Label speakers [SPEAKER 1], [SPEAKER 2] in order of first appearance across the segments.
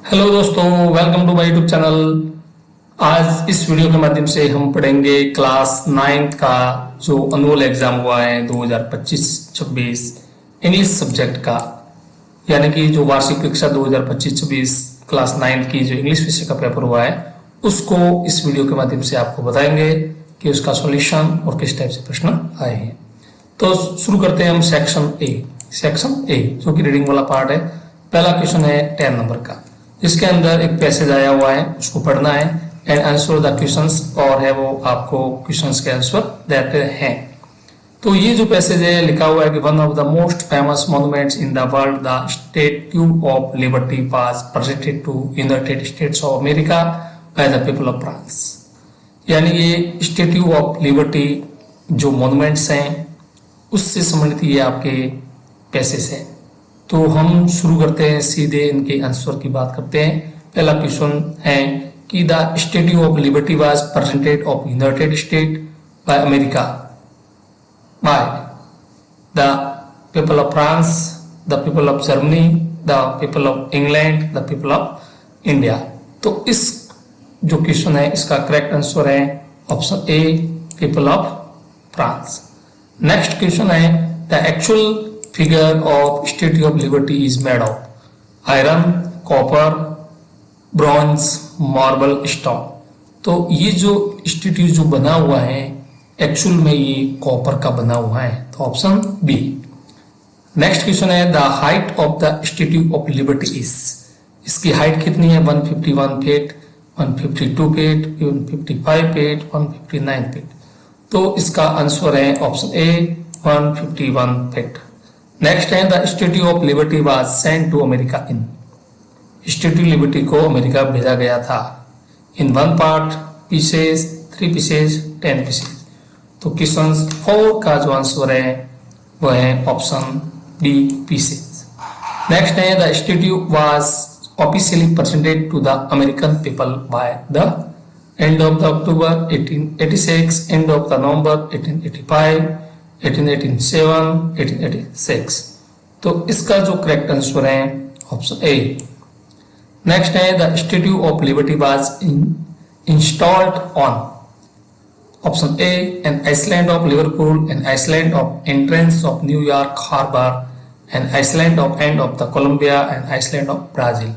[SPEAKER 1] Hello दोस्तों, welcome to my YouTube channel. आज इस वीडियो के माध्यम से हम पढ़ेंगे क्लास 9th का जो एनुअल एग्जाम हुआ है 2025-26 इंग्लिश सब्जेक्ट का, यानी कि जो वार्षिक परीक्षा 2025-26 क्लास 9th की जो इंग्लिश विषय का पेपर हुआ है उसको इस वीडियो के माध्यम से आपको बताएंगे कि उसका सॉल्यूशन और किस टाइप से प्रश्न आए हैं। तो शुरू करते हैं हम सेक्शन ए जो कि रीडिंग वाला पार्ट है। पहला क्वेश्चन है 10 नंबर का, जिसके अंदर एक पैसेज आया हुआ है, उसको पढ़ना है एंड आंसर द क्वेश्चंस, और है वो आपको क्वेश्चंस के आंसर देते हैं। तो ये जो पैसेज है लिखा हुआ है कि one of the most famous monuments in the world, the statue of liberty was presented to United States of America by the people of France. यानी ये स्टैच्यू ऑफ लिबर्टी जो मॉन्यूमेंट्स हैं उससे संबंधित ये आपके पैसेज है। तो हम शुरू करते हैं, सीधे इनके आंसर की बात करते हैं। पहला क्वेश्चन है कि the statue of liberty was presented of United State by America by the people of France, the people of Germany, the people of England, the people of India. तो इस जो क्वेश्चन है इसका करेक्ट आंसर है option A, people of France. Next question है the actual figure of Statue of Liberty is made of iron, copper, bronze, marble, stone। तो ये जो स्टेच्यू जो बना हुआ है एक्चुअल में ये कॉपर का बना हुआ है, तो ऑप्शन बी। नेक्स्ट क्वेश्चन है the height of the statue of liberty is, इसकी हाइट कितनी है? 151 फीट, 152 फीट, 155 फीट, 159 फीट। तो इसका आंसर है ऑप्शन ए, 151 फीट। नेक्स्ट है the statue of liberty was sent to America in, statue liberty को America भेजा गया था in 1 part, pieces, 3 pieces, 10 pieces. तो क्वेश्चन 4 का जो आंसर है वो है ऑप्शन बी, पीसेस। नेक्स्ट है the statue was officially presented to the American people by the end of the October 1886, end of the November 1885, 1887, 1886। तो इसका जो करेक्ट आंसर है ऑप्शन ए। नेक्स्ट है the statue of liberty was installed on option A an island of Liverpool, an island of entrance of New York harbour, an island of end of the Columbia, an island of Brazil.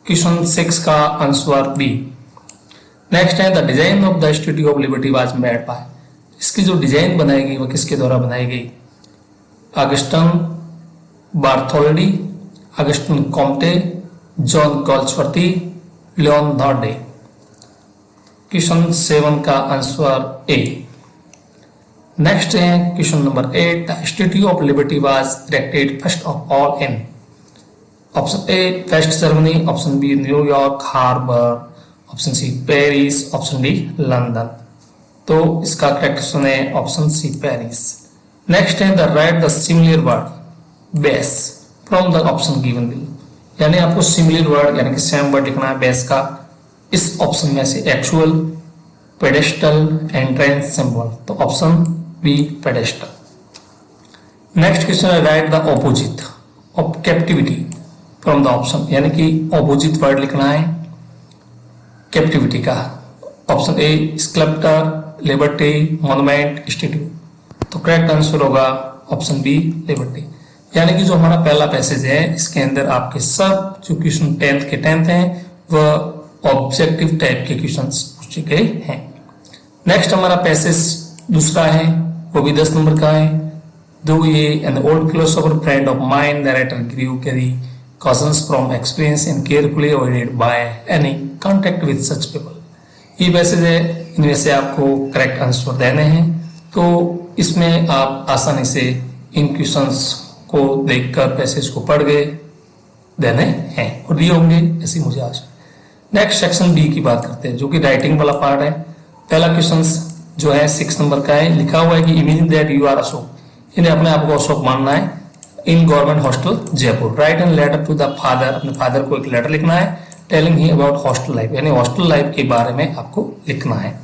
[SPEAKER 1] Question 6 का answer B. Next है the design of the statue of liberty was made by, इसकी जो design बनाई गई वह किसके द्वारा बनाई गई? Augustin Bartholdi, Augustin Comte, John Galsworthy, Leonardo. Question 7 का आंसर ए। नेक्स्ट है question number 8 the statue of liberty was erected first of all in, option A West Germany, option B New York Harbour, option C Paris, option D London. तो इसका correct option है option C, Paris. Next है the write the similar word base from the option given below, यानी आपको similar word यानी कि same word लिखना है बेस का इस ऑप्शन में से एक्चुअल, पेडेस्टल, एंट्रेंस, सिंबल। तो option B, pedestal. Next question है write the opposite of captivity from the option, यानी कि ऑपोजिट वर्ड लिखना है कैप्टिविटी का। Option A sculptor, liberty, monument, statue. तो करेक्ट आंसर होगा ऑप्शन बी, लिबर्टी। यानी कि जो हमारा पहला पैसेज है इसके अंदर आपके सब जो क्वेश्चन 10th के 10th हैं वह ऑब्जेक्टिव टाइप के क्वेश्चन पूछे गए हैं। नेक्स्ट हमारा पैसेज दूसरा है, वो भी 10 नंबर का है। दो ये an old philosopher friend of mind narrator grieve carry cautions from experience and carefully avoided by any contact with such people. ये पैसेज है, इनमें से आपको करेक्ट आंसर देने हैं। तो इसमें आप आसानी से इन क्वेश्चंस को देखकर पैसेज को पढ़ के देने हैं और दिए होंगे, ऐसी मुझे आशा। नेक्स्ट सेक्शन बी की बात करते हैं जो कि राइटिंग वाला पार्ट है। पहला क्वेश्चन जो है 6 नंबर का है, लिखा हुआ है कि imagine that you are Ashok, इन्हें अपने आप को अशोक मानना है in government hostel Jaipur. Write an letter to the father, अपने फादर को एक लेटर लिखना है telling he about hostel life, यानी हॉस्टल लाइफ के बारे में आपको लिखना है।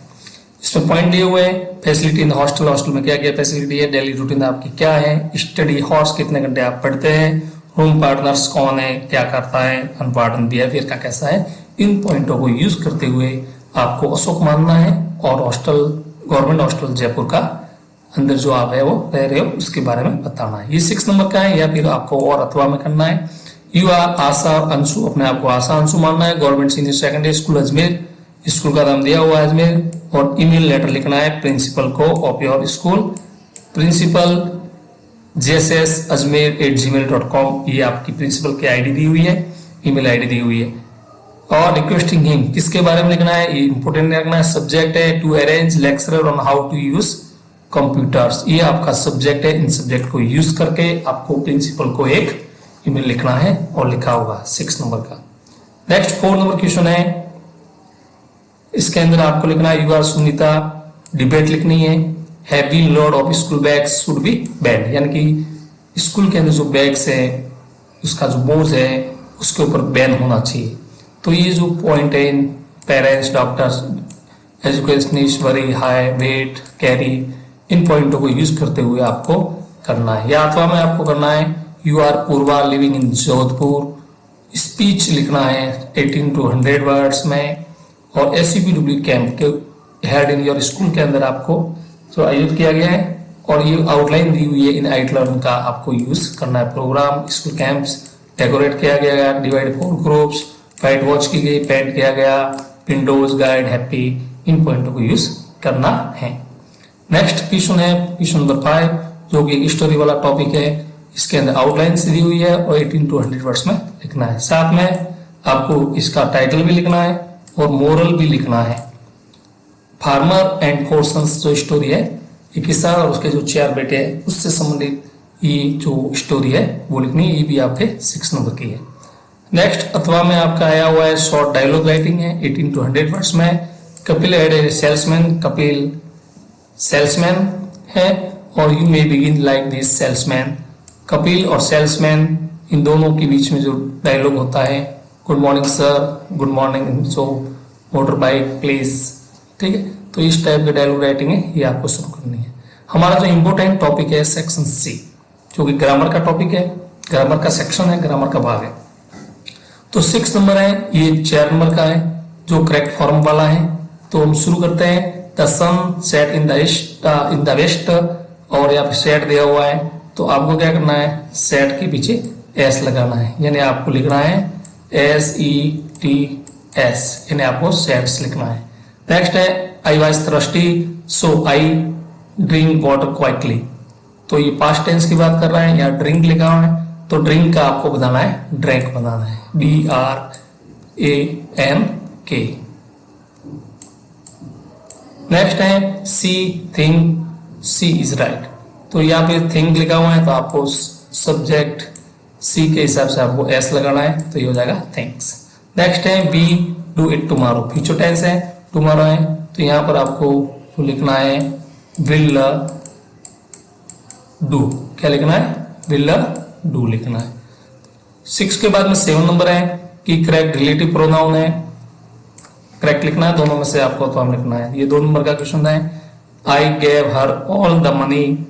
[SPEAKER 1] इसमें पॉइंट दिए हुए हैं, फैसिलिटी इन हॉस्टल, हॉस्टल में क्या क्या फैसिलिटी है, डेली रूटीन आपकी क्या है, स्टडी हॉर्स कितने घंटे आप पढ़ते हैं, रूम पार्टनर्स कौन है, क्या करता है, अनपार्टन बिहेवियर का कैसा है, इन पॉइंटों को यूज करते हुए आपको अशोक मानना है और हॉस्टल, गवर्नमेंट हॉस्टल जयपुर का अंदर जो आप है वो रह रहे हो उसके बारे में बताना है। ये 6 नंबर का है, या फिर आपको और अथवा में करना है। यू आर आशा अंशु, अपने आप को आशा अंशु मानना है, government senior secondary school Ajmer, school का नाम दिया हुआ है अजमेर, और ईमेल लेटर लिखना है प्रिंसिपल को of your school, principal jssajmer@gmail.com, ये आपकी प्रिंसिपल की आईडी दी हुई है, ईमेल आईडी दी हुई है। और रिक्वेस्टिंग हिम, किसके बारे में लिखना है, ये इंपोर्टेंट रखना है। सब्जेक्ट है to arrange lecturer on how to use computers, ये आपका सब्जेक्ट है। इन सब्जेक्ट को यूज करके आपको प्रिंसिपल को एक ईमेल लिखना है और लिखा होगा 6 नंबर का। नेक्स्ट 4 नंबर क्वेश्चन है, इसके अंदर आपको लिखना है यू आर सुनीता, डिबेट लिखनी है। Heavy load of school bags should be ban, यानी कि स्कूल के अंदर जो बैग्स है उसका जो बोझ है उसके ऊपर बैन होना चाहिए। तो ये जो पॉइंट है, इन parents, doctors, educationist, very high weight carry, इन पॉइंटों को यूज करते हुए आपको करना है। या अथवा में आपको करना है you are Purva living in Jodhpur, speech लिखना है 18 to 100 वर्ड्स में। और SCPW कैंप के हेड इन योर स्कूल के अंदर आपको जो आयोजित किया गया है और ये आउटलाइन दी हुई है इन आइटलर्न का आपको यूज करना है। प्रोग्राम स्कूल कैंप्स डेकोरेट किया गया, डिवाइड 4 ग्रुप्स, वाइट वॉच की गई, पेंट किया गया, विंडोज गाइड, हैप्पी, इन पॉइंटों को यूज करना है। नेक्स्ट क्वेश्चन है क्वेश्चन नंबर 5, जो कि एक स्टोरी वाला टॉपिक है। इसके अंदर आउटलाइन दी हुई है और 18 to 100 वर्ड्स में लिखना है। साथ में आपको इसका टाइटल भी लिखना है और मोरल भी लिखना है। फार्मर एंड 4 सन्स जो स्टोरी है, एक किसान और उसके जो 4 बेटे हैं उससे संबंधित ये जो स्टोरी है वो लिखनी है। ये भी आपके 6 नंबर की है। नेक्स्ट अथवा में आपका आया हुआ है शॉर्ट डायलॉग राइटिंग है 18 to 100 वर्ड्स में। कपिल एड ए सेल्समैन, कपिल सेल्समैन है और you may begin like this salesman. Kapil और सेल्समैन, इन दोनों के बीच में जो डायलॉग होता है, good morning sir, good morning, so motor bike please, ठीक है। तो इस टाइप के डायलॉग राइटिंग है, ये आपको शुरू करनी है। हमारा जो इंपोर्टेंट टॉपिक है सेक्शन सी, जो कि ग्रामर का टॉपिक है, ग्रामर का सेक्शन है, ग्रामर का भाग है। तो 6 नंबर है, ये 4 नंबर का है जो करेक्ट फॉर्म वाला है। तो हम शुरू करते हैं। The sun set in the west, और यहाँ पे सेट दिया हुआ है तो आपको क्या करना है, सेट के पीछे एस लगाना है, यानी आपको लिखना है SETS, यानी आपको सेट्स लिखना है। नेक्स्ट है I was thirsty so I drink water Quickly, तो ये पास्ट टेंस की बात कर रहा है, यहाँ ड्रिंक लिखा हुआ है तो ड्रिंक का आपको बनाना है ड्रैंक बनाना है, DRANK। नेक्स्ट है सी थिंक सी इज राइट, तो यहाँ पे थिंक लिखा हुआ है तो आपको सब्जेक्ट सी के हिसाब से आपको एस लगाना है, तो ये हो जाएगा थिंक्स। नेक्स्ट है B do it tomorrow, future tense है, टुमारो है, तो यहाँ पर आपको लिखना है विल डू, क्या लिखना है, विल डू लिखना है। 6 के बाद में 7 नंबर है कि करेक्ट रिलेटिव प्रोनाउन है, करेक्ट लिखना है, दोनों में से आपको तो हम लिखना है। ये 2 नंबर का क्वेश्चन है। I gave her all the money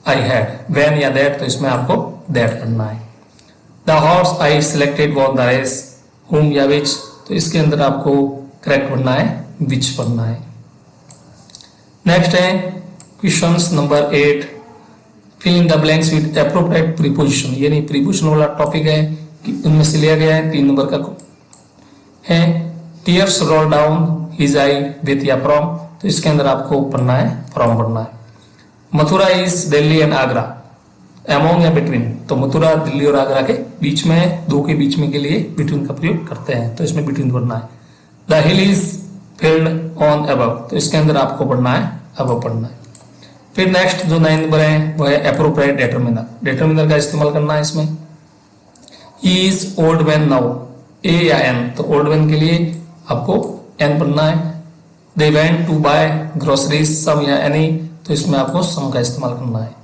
[SPEAKER 1] I had, when या दैट, तो इसमें आपको दैट करना है। The horse I selected won the race, whom या विच, तो इसके अंदर आपको करेक्ट पढ़ना है विच पढ़ना है। नेक्स्ट है question number 8, fill in the blanks with appropriate preposition, यानी प्रीपोजिशन वाला टॉपिक है कि उनमें से लिया गया है। 3 नंबर का है tears roll down his I with या फ्रॉम, तो इसके अंदर आपको पढ़ना है फ्रॉम पढ़ना है। Mathura is Delhi and Agra, among या बिटवीन, तो मथुरा दिल्ली और आगरा के बीच में, 2 के बीच में के लिए बिटवीन का प्रयोग करते हैं, तो इसमें बिटवीन पढ़ना है। The hill is filled on above, तो इसके अंदर आपको पढ़ना है अबव पढ़ना है। फिर नेक्स्ट जो 9 नंबर है वो है एप्रोप्रिएट डिटरमिनर, डिटरमिनर का इस्तेमाल करना है इसमें। He is old man now, a या एन, तो ओल्ड मैन के लिए आपको एन पढ़ना है। They went to buy groceries, some या एनी, तो इसमें आपको सम का इस्तेमाल करना है।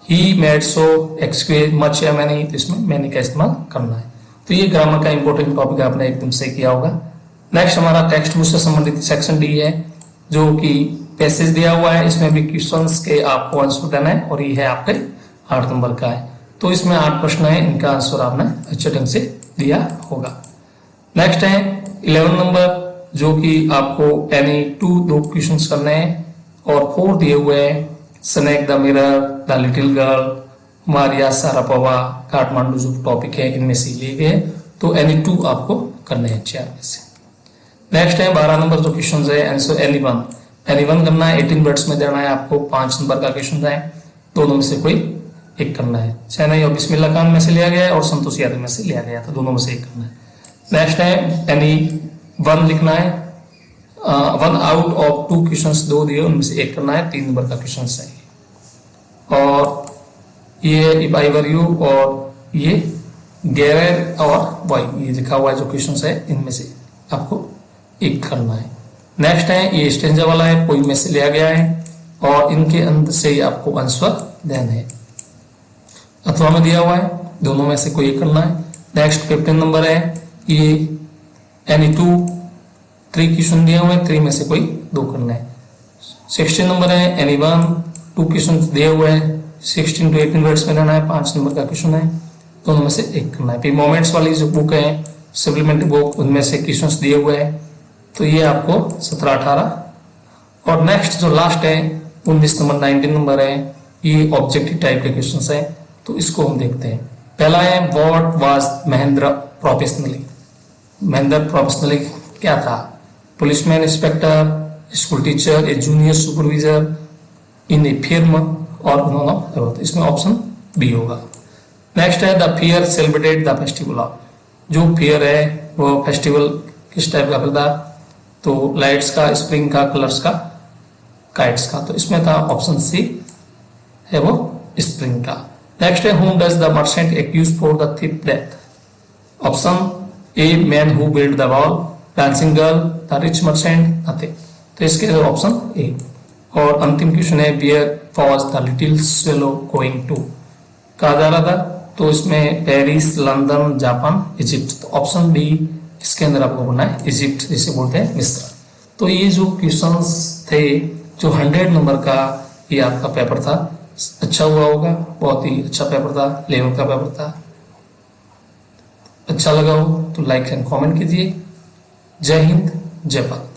[SPEAKER 1] ही मेड सो एक्सक्वेज मच या मैनी, तो इसमें मैनी का इस्तेमाल करना है। तो ये ग्रामर का इंपॉर्टेंट टॉपिक आपने एकदम से किया होगा। नेक्स्ट हमारा टेक्स्ट बुक से संबंधित सेक्शन डी है, जो कि पैसेज दिया हुआ है, इसमें भी क्वेश्चंस के आपको आंसर देना है और ये है आपके 8 नंबर का है। तो इसमें 8 प्रश्न है, इनका आंसर आपने अच्छे ढंग से दिया होगा। नेक्स्ट है 11 नंबर, जो कि आपको एनी 2 क्वेश्चंस करने हैं और 4 दिए हुए हैं। Snake the mirror, the little girl, Maria Sharapova, Kathmandu जो टॉपिक है इनमें से लिए गए, तो एनी 2 आपको करने हैं 4 में से। नेक्स्ट है 12 नंबर जो क्वेश्चन है आंसर एनी वन करना है, 18 वर्ड्स में देना है आपको। 5 नंबर का क्वेश्चन है, दोनों में से कोई एक करना है। सैनई और बिस्मिल्लाह खान में से लिया गया है और संतोष यादव में से लिया गया था, दोनों में से एक करना है। नेक्स्ट है एनी वन लिखना है, 1 आउट ऑफ 2 क्वेश्चन 2 दिए उनमें से एक करना है, 3 नंबर का क्वेश्चन है। और ये इफ आई वर यू और ये गेरर और वाई ये लिखा हुआ है जो क्वेश्चन है, इनमें से आपको एक करना है। नेक्स्ट है ये स्टेंजा वाला है, पोइम में से लिया गया है और इनके अंदर से ही आपको आंसर देना है। अथवा में दिया हुआ है, दोनों में से कोई एक करना है। नेक्स्ट 15 नंबर है, ये एनी 3 क्वेश्चन दिए हुए हैं, 3 में से कोई 2 करना है। 16 नंबर है एनी 2 क्वेश्चन दिए हुए हैं, 16 to 18 वर्ड्स में रहना है, 5 नंबर का क्वेश्चन है, दोनों में से एक करना है। फिर मोमेंट्स वाली जो बुक है सप्लीमेंट्री बुक, उनमें से क्वेश्चंस दिए हुए हैं, तो ये आपको 17, 18। और नेक्स्ट जो लास्ट है 19 नंबर 19 नंबर है, ये ऑब्जेक्टिव टाइप के क्वेश्चंस है, तो इसको हम देखते हैं। पहला है what was Mahendra professionally. Mahendra professionally क्या था? पुलिसमैन, इंस्पेक्टर, स्कूल टीचर, ए जूनियर सुपरवाइजर इन ए फिर्म और उन्होंने, इसमें ऑप्शन बी होगा। नेक्स्ट है the fair celebrated the festival of. जो फेयर है वो फेस्टिवल किस टाइप का था? तो लाइट्स का, स्प्रिंग का, कलर्स का, काइट्स का, तो इसमें था ऑप्शन सी है वो स्प्रिंग का। नेक्स्ट है whom does the merchant accuse for the thief death? Option A man who build the wall, dancing girl, the rich merchant, nothing, तो इसके ऑप्शन ए। और अंतिम क्वेश्चन है where was the little swallow going to, कहा जा रहा था, तो इसमें पेरिस, लंदन, जापान, इजिप्ट, तो ऑप्शन बी इसके अंदर आपको बोलना है इजिप्ट, जिसे बोलते हैं मिस्र। तो ये जो क्वेश्चंस थे जो 100 नंबर का ये आपका पेपर था, अच्छा हुआ होगा, बहुत ही अच्छा पेपर था, लेवल का पेपर था। अच्छा लगा हो तो लाइक एंड कमेंट कीजिए। जय हिंद, जय भारत।